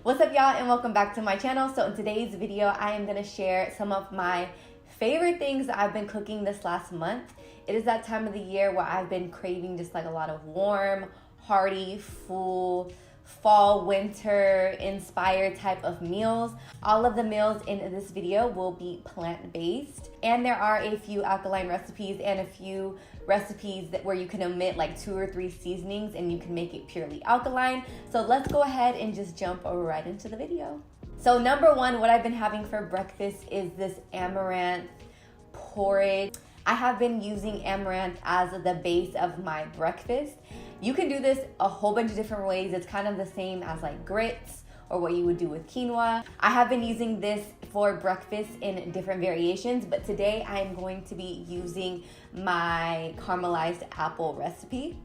What's up, y'all, and welcome back to my channel. So in today's video, I am going to share some of my favorite things that I've been cooking this last month. It is that time of the year where I've been craving just like a lot of warm, hearty, full, fall, winter inspired type of meals. All of the meals in this video will be plant-based, and there are a few alkaline recipes and a few recipes where you can omit like 2 or 3 seasonings and you can make it purely alkaline. So let's go ahead and just jump right into the video. So number one, what I've been having for breakfast is this amaranth porridge. I have been using amaranth as the base of my breakfast. You can do this a whole bunch of different ways. It's kind of the same as like grits or what you would do with quinoa. I have been using this for breakfast in different variations, but today I'm going to be using my caramelized apple recipe.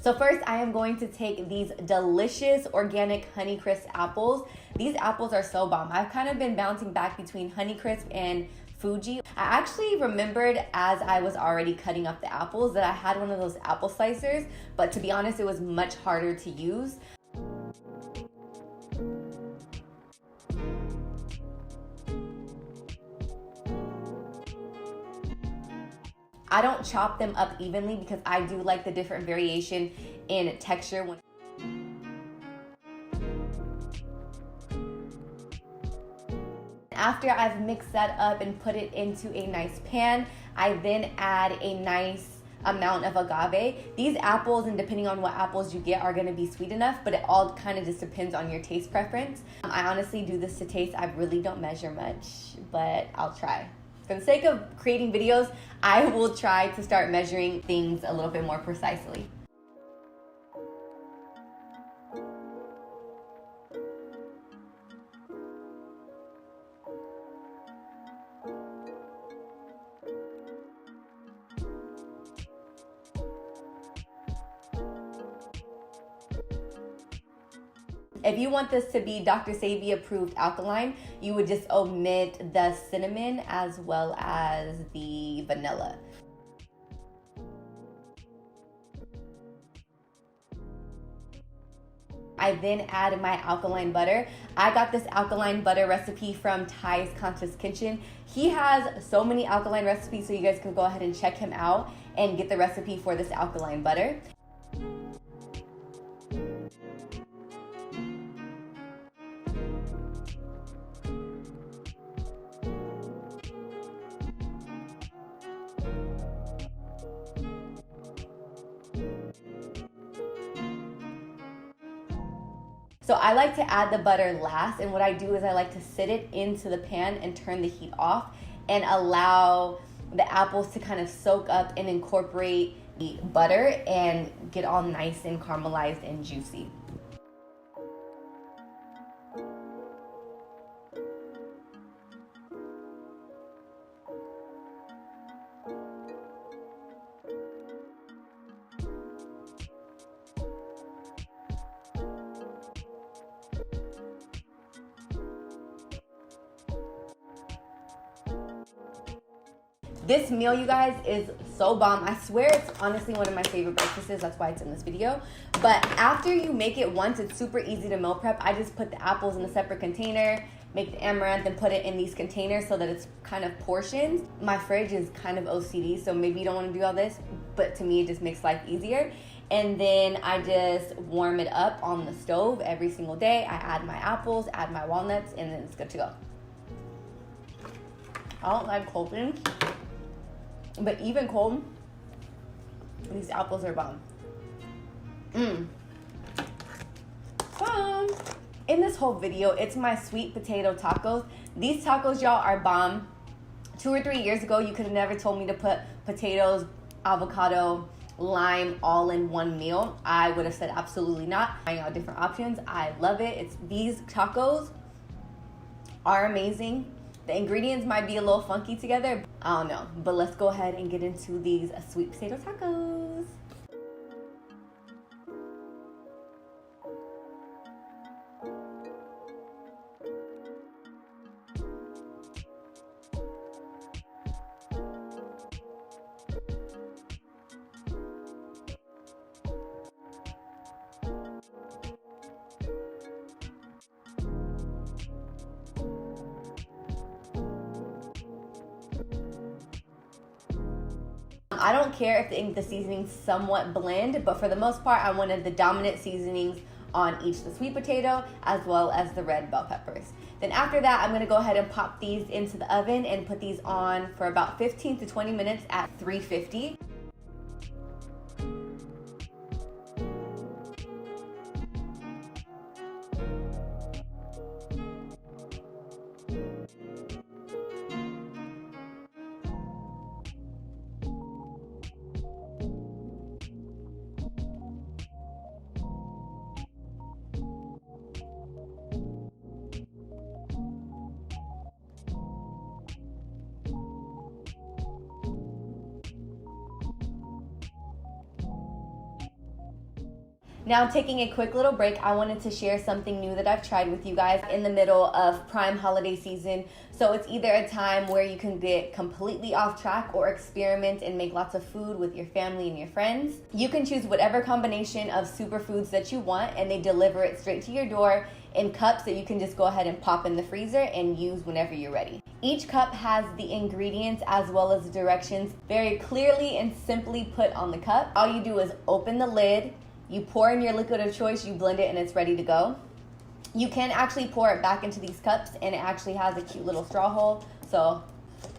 So first, I am going to take these delicious organic Honeycrisp apples. These apples are so bomb. I've kind of been bouncing back between Honeycrisp and Fuji. I actually remembered as I was already cutting up the apples that I had one of those apple slicers, but to be honest, it was much harder to use. I don't chop them up evenly because I do like the different variation in texture. After I've mixed that up and put it into a nice pan, I then add a nice amount of agave. These apples, and depending on what apples you get, are going to be sweet enough, but it all kind of just depends on your taste preference. I honestly do this to taste. I really don't measure much, but I'll try. For the sake of creating videos, I will try to start measuring things a little bit more precisely. If you want this to be Dr. Sebi approved alkaline, you would just omit the cinnamon as well as the vanilla. I then add my alkaline butter. I got this alkaline butter recipe from Ty's Conscious Kitchen. He has so many alkaline recipes, so you guys can go ahead and check him out and get the recipe for this alkaline butter. So I like to add the butter last, and what I do is I like to sit it into the pan and turn the heat off and allow the apples to kind of soak up and incorporate the butter and get all nice and caramelized and juicy. This meal, you guys, is so bomb. I swear it's honestly one of my favorite breakfasts. That's why it's in this video. But after you make it once, it's super easy to meal prep. I just put the apples in a separate container, make the amaranth, and put it in these containers so that it's kind of portions. My fridge is kind of OCD, so maybe you don't want to do all this, but to me, it just makes life easier. And then I just warm it up on the stove every single day. I add my apples, add my walnuts, and then it's good to go. I don't like cold things, but even cold, these apples are bomb. In this whole video, it's my sweet potato tacos. These tacos, y'all, are bomb. 2 or 3 years ago, you could have never told me to put potatoes, avocado, lime all in one meal. I would have said absolutely not. Trying out different options. I love it. These tacos are amazing. The ingredients might be a little funky together. I don't know, but let's go ahead and get into these sweet potato tacos. I don't care if the seasonings somewhat blend, but for the most part, I wanted the dominant seasonings on each, the sweet potato as well as the red bell peppers. Then after that, I'm gonna go ahead and pop these into the oven and put these on for about 15 to 20 minutes at 350. Now, taking a quick little break, I wanted to share something new that I've tried with you guys in the middle of prime holiday season. So it's either a time where you can get completely off track or experiment and make lots of food with your family and your friends. You can choose whatever combination of superfoods that you want, and they deliver it straight to your door in cups that you can just go ahead and pop in the freezer and use whenever you're ready. Each cup has the ingredients as well as the directions very clearly and simply put on the cup. All you do is open the lid, you pour in your liquid of choice, you blend it, and it's ready to go. You can actually pour it back into these cups, and it actually has a cute little straw hole, so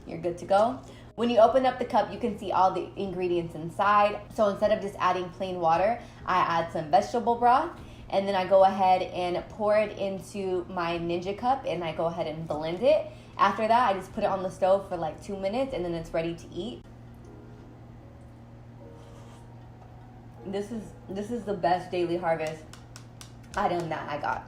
you're good to go. When you open up the cup, you can see all the ingredients inside. So instead of just adding plain water, I add some vegetable broth, and then I go ahead and pour it into my Ninja cup, and I go ahead and blend it. After that, I just put it on the stove for like 2 minutes, and then it's ready to eat. This is the best Daily Harvest item that I got,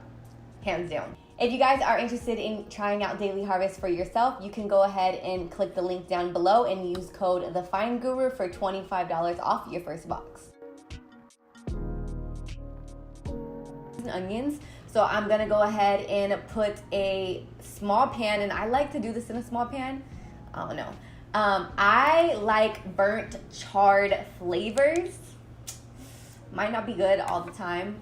hands down. If you guys are interested in trying out Daily Harvest for yourself, you can go ahead and click the link down below and use code TheFineGuru for $25 off your first box. Onions. So I'm gonna go ahead and put a small pan, and I like to do this in a small pan. I don't know. I like burnt charred flavors. Might not be good all the time,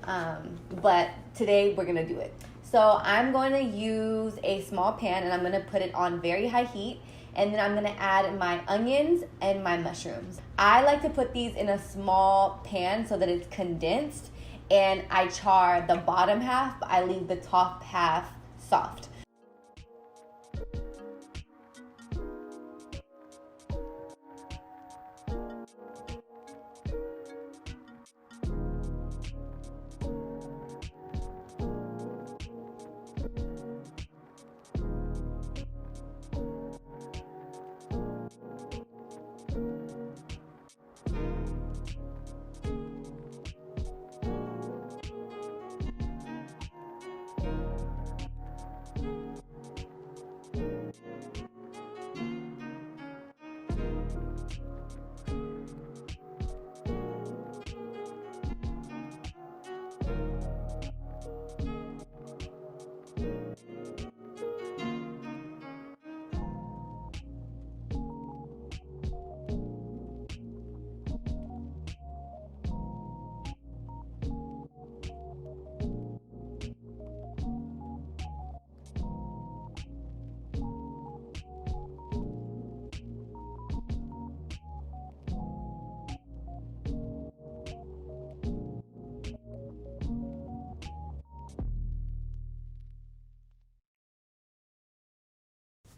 but today we're gonna do it. So I'm going to use a small pan, and I'm gonna put it on very high heat, and then I'm gonna add my onions and my mushrooms. I like to put these in a small pan so that it's condensed, and I char the bottom half, but I leave the top half soft.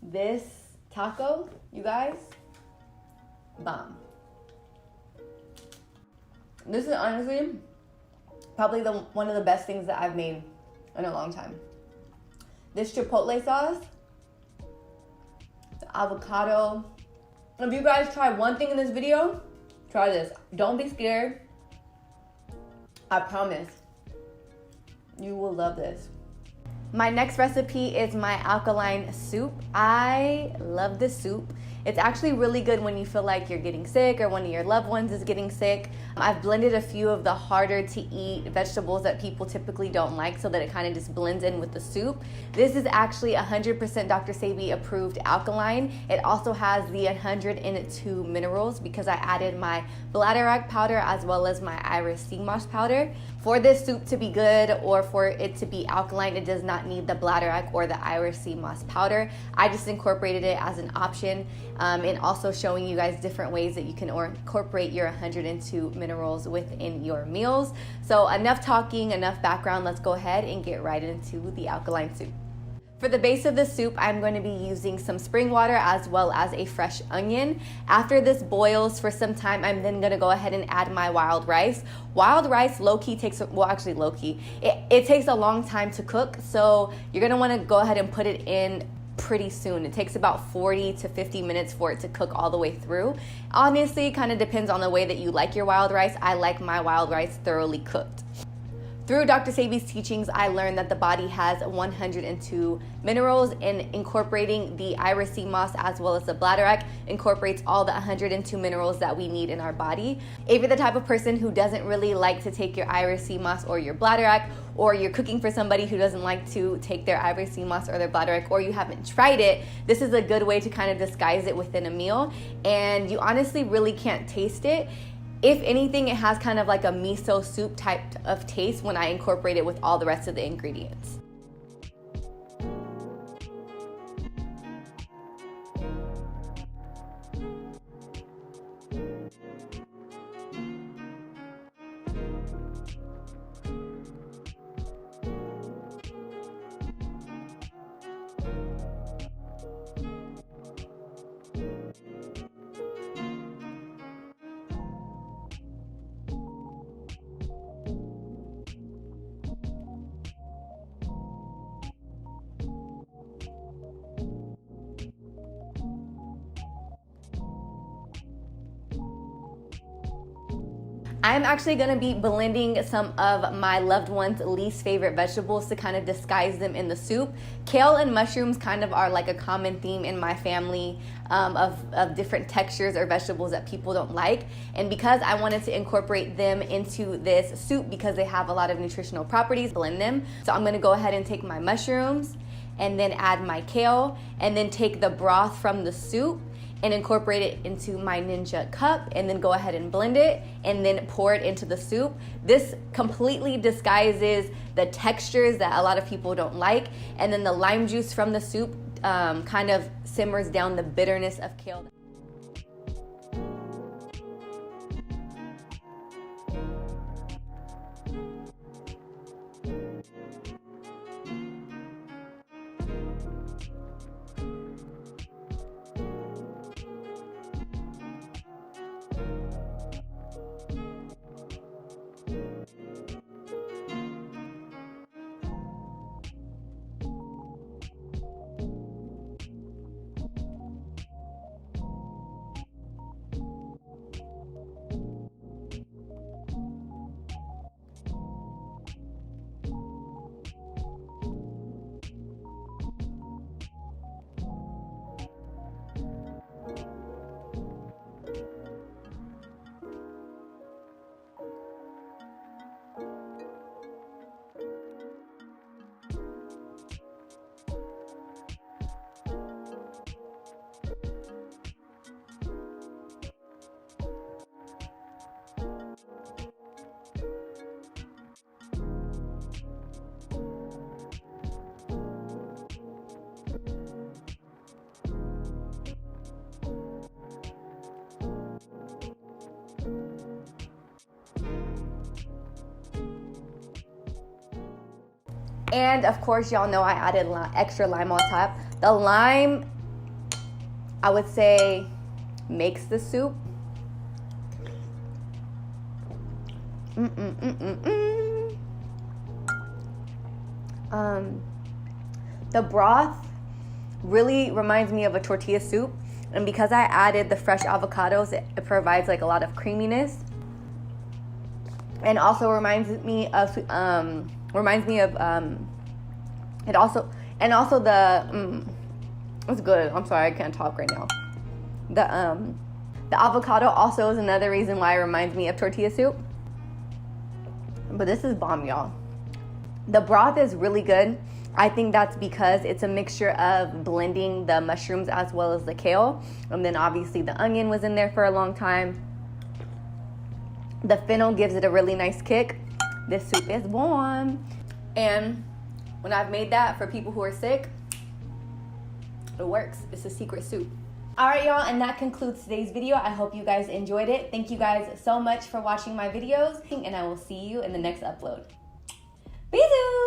This taco, you guys, bomb. This is honestly probably one of the best things that I've made in a long time. This chipotle sauce, the avocado. If you guys try one thing in this video, try this. Don't be scared. I promise you will love this. My next recipe is my alkaline soup. I love this soup. It's actually really good when you feel like you're getting sick or one of your loved ones is getting sick. I've blended a few of the harder to eat vegetables that people typically don't like so that it kind of just blends in with the soup. This is actually 100% Dr. Sebi approved alkaline. It also has the 102 minerals because I added my bladderwrack powder as well as my iris sea moss powder. For this soup to be good or for it to be alkaline, it does not need the bladderwrack or the iris sea moss powder. I just incorporated it as an option and also showing you guys different ways that you can incorporate your 102 minerals within your meals. So enough talking, enough background. Let's go ahead and get right into the alkaline soup. For the base of the soup, I'm going to be using some spring water as well as a fresh onion. After this boils for some time, I'm then going to go ahead and add my wild rice. Wild rice low-key takes, well actually low-key, it takes a long time to cook, so you're going to want to go ahead and put it in pretty soon. It takes about 40 to 50 minutes for it to cook all the way through. Honestly, it kind of depends on the way that you like your wild rice. I like my wild rice thoroughly cooked. Through Dr. Sebi's teachings, I learned that the body has 102 minerals, and incorporating the iris sea moss as well as the bladderwrack incorporates all the 102 minerals that we need in our body. If you're the type of person who doesn't really like to take your iris sea moss or your bladderwrack, or you're cooking for somebody who doesn't like to take their iris sea moss or their bladderwrack, or you haven't tried it, this is a good way to kind of disguise it within a meal, and you honestly really can't taste it. If anything, it has kind of like a miso soup type of taste when I incorporate it with all the rest of the ingredients. I'm actually going to be blending some of my loved ones' least favorite vegetables to kind of disguise them in the soup. Kale and mushrooms kind of are like a common theme in my family of different textures or vegetables that people don't like. And because I wanted to incorporate them into this soup because they have a lot of nutritional properties, blend them. So I'm going to go ahead and take my mushrooms and then add my kale and then take the broth from the soup and incorporate it into my Ninja cup and then go ahead and blend it and then pour it into the soup. This completely disguises the textures that a lot of people don't like, and then the lime juice from the soup kind of simmers down the bitterness of kale. And of course, y'all know I added extra lime on top. The lime, I would say, makes the soup. The broth really reminds me of a tortilla soup, and because I added the fresh avocados, it provides like a lot of creaminess, and also reminds me of it's good. I'm sorry, I can't talk right now. The avocado also is another reason why it reminds me of tortilla soup. But this is bomb, y'all. The broth is really good. I think that's because it's a mixture of blending the mushrooms as well as the kale. And then obviously the onion was in there for a long time. The fennel gives it a really nice kick. This soup is bomb. And when I've made that for people who are sick, it works. It's a secret soup. All right, y'all, and that concludes today's video. I hope you guys enjoyed it. Thank you guys so much for watching my videos, and I will see you in the next upload. Bisous!